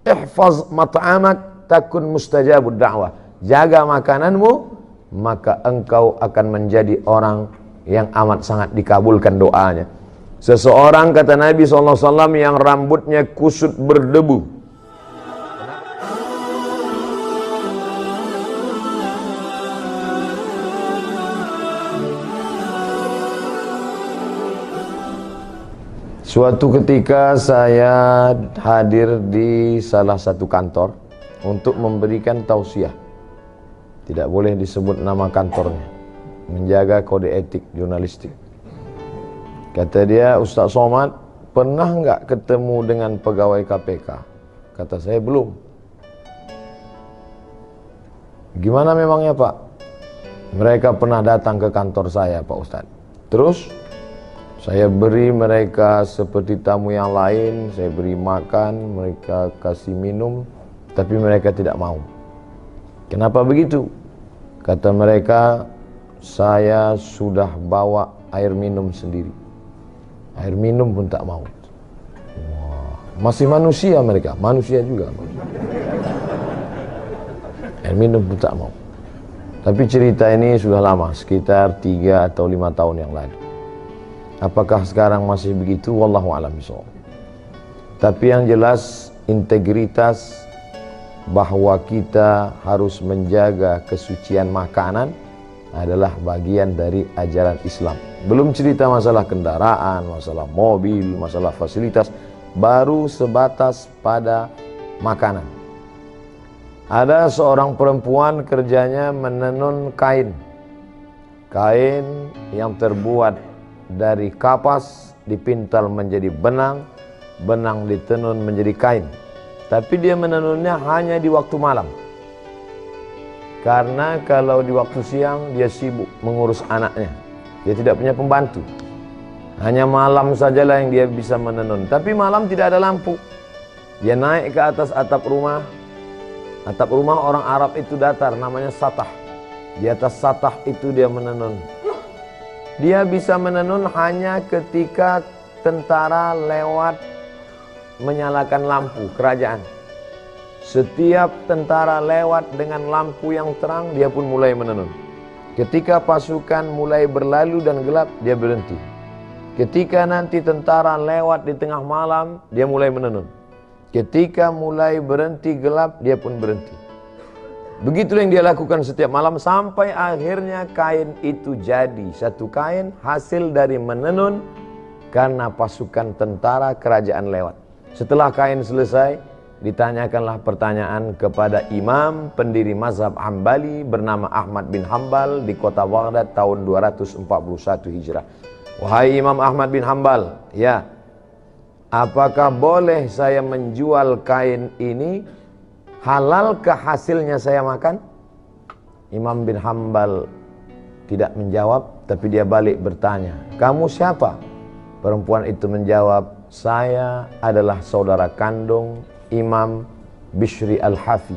ihfaz mat'amak takun mustajabud da'wah. Jaga makananmu, maka engkau akan menjadi orang yang amat sangat dikabulkan doanya. Seseorang, kata Nabi SAW, yang rambutnya kusut berdebu, suatu ketika saya hadir di salah satu kantor untuk memberikan tausiah. Tidak boleh disebut nama kantornya, menjaga kode etik jurnalistik. Kata dia, Ustaz Somad, pernah nggak ketemu dengan pegawai KPK? Kata saya, belum. Gimana memangnya Pak? Mereka pernah datang ke kantor saya Pak Ustadz. Terus saya beri mereka seperti tamu yang lain, saya beri makan, mereka kasih minum, tapi mereka tidak mau. Kenapa begitu? Kata mereka, saya sudah bawa air minum sendiri. Air minum pun tak mau. Wah, masih manusia mereka, manusia juga. Air minum pun tak mau. Tapi cerita ini sudah lama, sekitar 3 atau 5 tahun yang lalu. Apakah sekarang masih begitu? Wallahu a'lam bishawab. Tapi yang jelas, integritas bahwa kita harus menjaga kesucian makanan adalah bagian dari ajaran Islam. Belum cerita masalah kendaraan, masalah mobil, masalah fasilitas, baru sebatas pada makanan. Ada seorang perempuan kerjanya menenun kain. Kain yang terbuat dari kapas dipintal menjadi benang, benang ditenun menjadi kain. Tapi dia menenunnya hanya di waktu malam. Karena kalau di waktu siang dia sibuk mengurus anaknya. Dia tidak punya pembantu. Hanya malam sajalah yang dia bisa menenun. Tapi malam tidak ada lampu. Dia naik ke atas atap rumah. Atap rumah orang Arab itu datar, namanya satah. Di atas satah itu dia menenun. Dia bisa menenun hanya ketika tentara lewat menyalakan lampu kerajaan. Setiap tentara lewat dengan lampu yang terang, dia pun mulai menenun. Ketika pasukan mulai berlalu dan gelap, dia berhenti. Ketika nanti tentara lewat di tengah malam, dia mulai menenun. Ketika mulai berhenti gelap, dia pun berhenti. Begitulah yang dia lakukan setiap malam sampai akhirnya kain itu jadi satu kain hasil dari menenun karena pasukan tentara kerajaan lewat. Setelah kain selesai, ditanyakanlah pertanyaan kepada imam pendiri mazhab Hambali bernama Ahmad bin Hambal di kota Baghdad tahun 241 Hijrah. Wahai Imam Ahmad bin Hambal, ya, apakah boleh saya menjual kain ini? Halalkah hasilnya saya makan? Imam bin Hambal tidak menjawab, tapi dia balik bertanya, kamu siapa? Perempuan itu menjawab, saya adalah saudara kandung Imam Bishri Al-Hafi,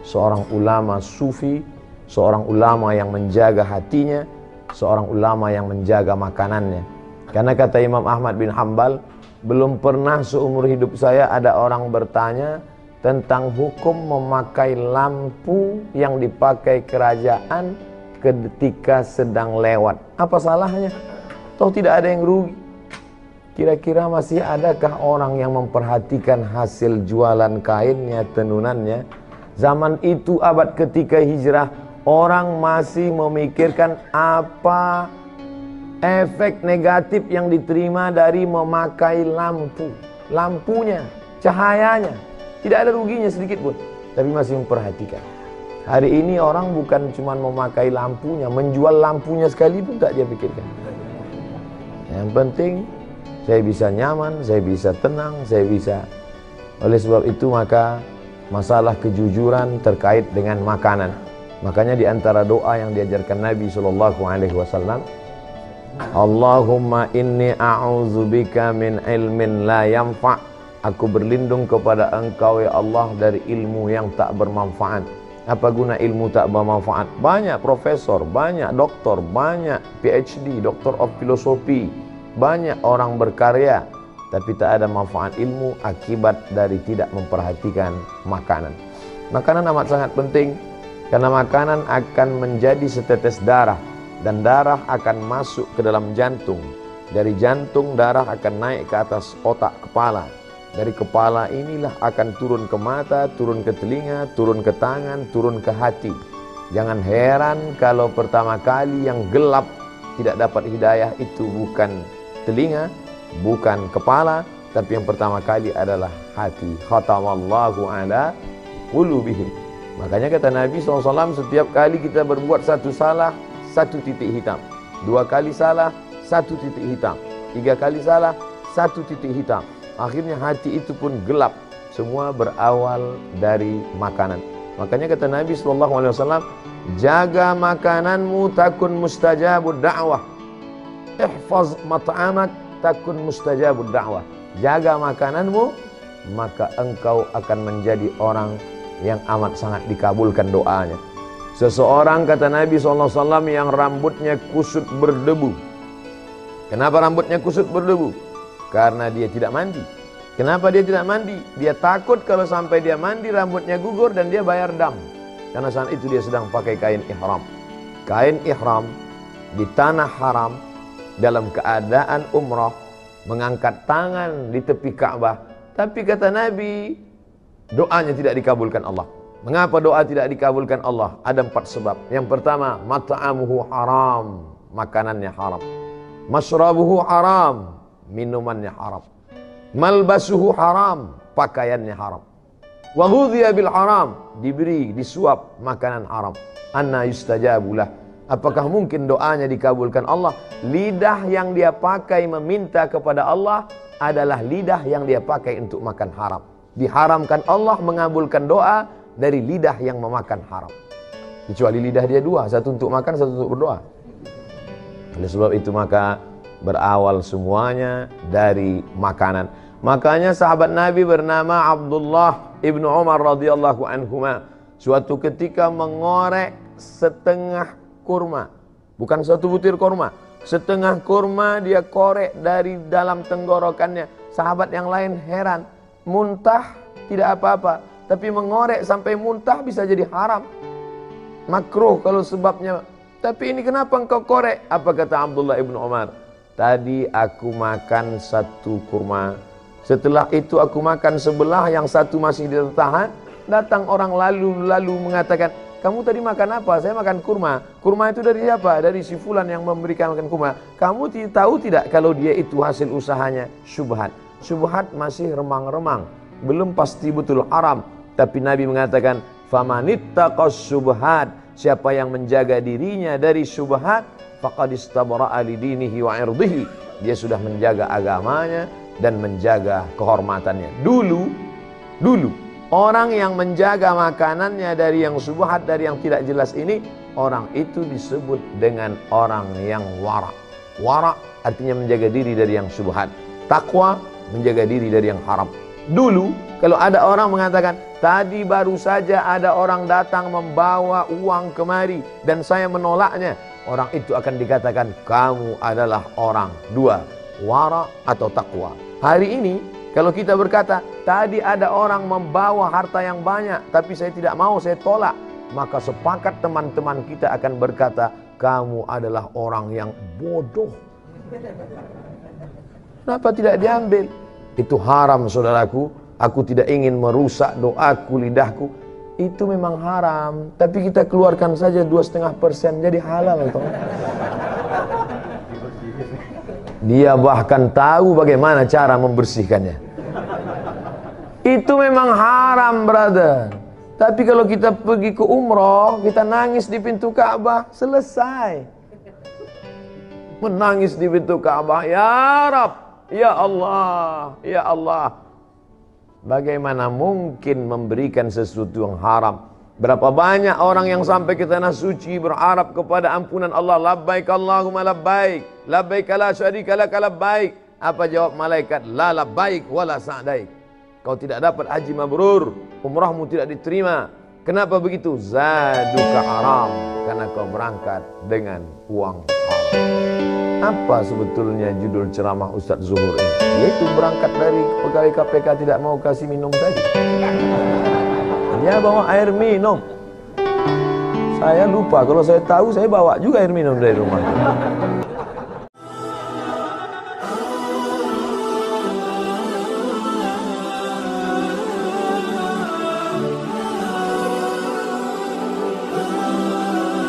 seorang ulama sufi, seorang ulama yang menjaga hatinya, seorang ulama yang menjaga makanannya. Karena kata Imam Ahmad bin Hambal, belum pernah seumur hidup saya ada orang bertanya tentang hukum memakai lampu yang dipakai kerajaan ketika sedang lewat. Apa salahnya? Toh tidak ada yang rugi. Kira-kira masih adakah orang yang memperhatikan hasil jualan kainnya, tenunannya? Zaman itu abad ketiga hijrah, orang masih memikirkan apa efek negatif yang diterima dari memakai lampu. Lampunya, cahayanya. Tidak ada ruginya sedikit pun, tapi masih memperhatikan. Hari ini orang bukan cuma memakai lampunya, menjual lampunya sekalipun tak dia pikirkan. Yang penting saya bisa nyaman, saya bisa tenang, saya bisa. Oleh sebab itu maka masalah kejujuran terkait dengan makanan. Makanya di antara doa yang diajarkan Nabi SAW, Allahumma inni a'udzubika min ilmin la yanfa'. Aku berlindung kepada Engkau ya Allah dari ilmu yang tak bermanfaat. Apa guna ilmu tak bermanfaat? Banyak profesor, banyak doktor, banyak PhD, Doctor of Philosophy, banyak orang berkarya, tapi tak ada manfaat ilmu akibat dari tidak memperhatikan makanan. Makanan amat sangat penting, karena makanan akan menjadi setetes darah, dan darah akan masuk ke dalam jantung. Dari jantung darah akan naik ke atas otak kepala. Dari kepala inilah akan turun ke mata, turun ke telinga, turun ke tangan, turun ke hati. Jangan heran kalau pertama kali yang gelap tidak dapat hidayah itu bukan telinga, bukan kepala, tapi yang pertama kali adalah hati. Khatamallahu ala qulubihim. Makanya kata Nabi SAW, setiap kali kita berbuat satu salah, satu titik hitam. 2 kali salah, 1 titik hitam. 3 kali salah, 1 titik hitam. Akhirnya hati itu pun gelap. Semua berawal dari makanan. Makanya kata Nabi SAW, jaga makananmu takun mustajabud da'wah. Ihfaz mat'amak takun mustajabud da'wah. Jaga makananmu, maka engkau akan menjadi orang yang amat sangat dikabulkan doanya. Seseorang kata Nabi SAW yang rambutnya kusut berdebu. Kenapa rambutnya kusut berdebu? Karena dia tidak mandi. Kenapa dia tidak mandi? Dia takut kalau sampai dia mandi rambutnya gugur dan dia bayar dam. Karena saat itu dia sedang pakai kain ihram. Kain ihram di tanah haram dalam keadaan umrah, mengangkat tangan di tepi Ka'bah. Tapi kata Nabi, doanya tidak dikabulkan Allah. Mengapa doa tidak dikabulkan Allah? Ada 4 sebab. Yang pertama, mat'amuhu haram, makanannya haram. Mashrabuhu haram, minumannya haram. Malbasuhu haram, pakaiannya haram. Wa ghudhiya bil haram, diberi, disuap makanan haram. Anna yustajabulah. Apakah mungkin doanya dikabulkan Allah? Lidah yang dia pakai meminta kepada Allah adalah lidah yang dia pakai untuk makan haram. Diharamkan Allah mengabulkan doa dari lidah yang memakan haram. Kecuali lidah dia 2, satu untuk makan, satu untuk berdoa. Oleh sebab itu maka berawal semuanya dari makanan. Makanya sahabat Nabi bernama Abdullah ibnu Umar radhiyallahu anhuma suatu ketika mengorek setengah kurma, bukan satu butir kurma, setengah kurma dia korek dari dalam tenggorokannya. Sahabat yang lain heran, muntah tidak apa-apa, tapi mengorek sampai muntah bisa jadi haram, makruh kalau sebabnya. Tapi ini kenapa engkau korek? Apa kata Abdullah ibnu Umar? Tadi aku makan 1 kurma, setelah itu aku makan sebelah, yang 1 masih tertahan. Datang orang lalu mengatakan, kamu tadi makan apa? Saya makan kurma. Kurma itu dari siapa? Dari si fulan yang memberikan makan kurma. Kamu tahu tidak kalau dia itu hasil usahanya? Syubhat. Syubhat masih remang-remang, belum pasti betul haram. Tapi Nabi mengatakan, famanittaqas syubhat, siapa yang menjaga dirinya dari syubhat, faqad istabra'a lidinihi wa irdihi, dia sudah menjaga agamanya dan menjaga kehormatannya. Dulu orang yang menjaga makanannya dari yang syubhat, dari yang tidak jelas ini, orang itu disebut dengan orang yang wara'. Wara' artinya menjaga diri dari yang syubhat. Takwa menjaga diri dari yang haram. Dulu kalau ada orang mengatakan, tadi baru saja ada orang datang membawa uang kemari dan saya menolaknya, orang itu akan dikatakan kamu adalah orang 2, wara atau takwa. Hari ini kalau kita berkata, tadi ada orang membawa harta yang banyak tapi saya tidak mau, saya tolak, maka sepakat teman-teman kita akan berkata, kamu adalah orang yang bodoh. Kenapa tidak diambil? Itu haram saudaraku. Aku tidak ingin merusak doaku, lidahku. Itu memang haram, tapi kita keluarkan saja 2,5% jadi halal toh. Dia bahkan tahu bagaimana cara membersihkannya. Itu memang haram, brother. Tapi kalau kita pergi ke umroh, kita nangis di pintu Ka'bah, selesai. Menangis di pintu Ka'bah, ya Rab, ya Allah, ya Allah. Bagaimana mungkin memberikan sesuatu yang haram? Berapa banyak orang yang sampai ke tanah suci berharap kepada ampunan Allah, labbaik Allahumma labbaik, labbaik la syarika lak labbaik. Apa jawab malaikat? La labbaik wala sa'daik. Kau tidak dapat haji mabrur, umrahmu tidak diterima. Kenapa begitu? Zaduka haram, karena kau berangkat dengan uang haram. Apa sebetulnya judul ceramah Ustadz Zuhur ini? Yaitu berangkat dari pegawai KPK tidak mau kasih minum tadi. Dia bawa air minum. Saya lupa, kalau saya tahu saya bawa juga air minum dari rumah.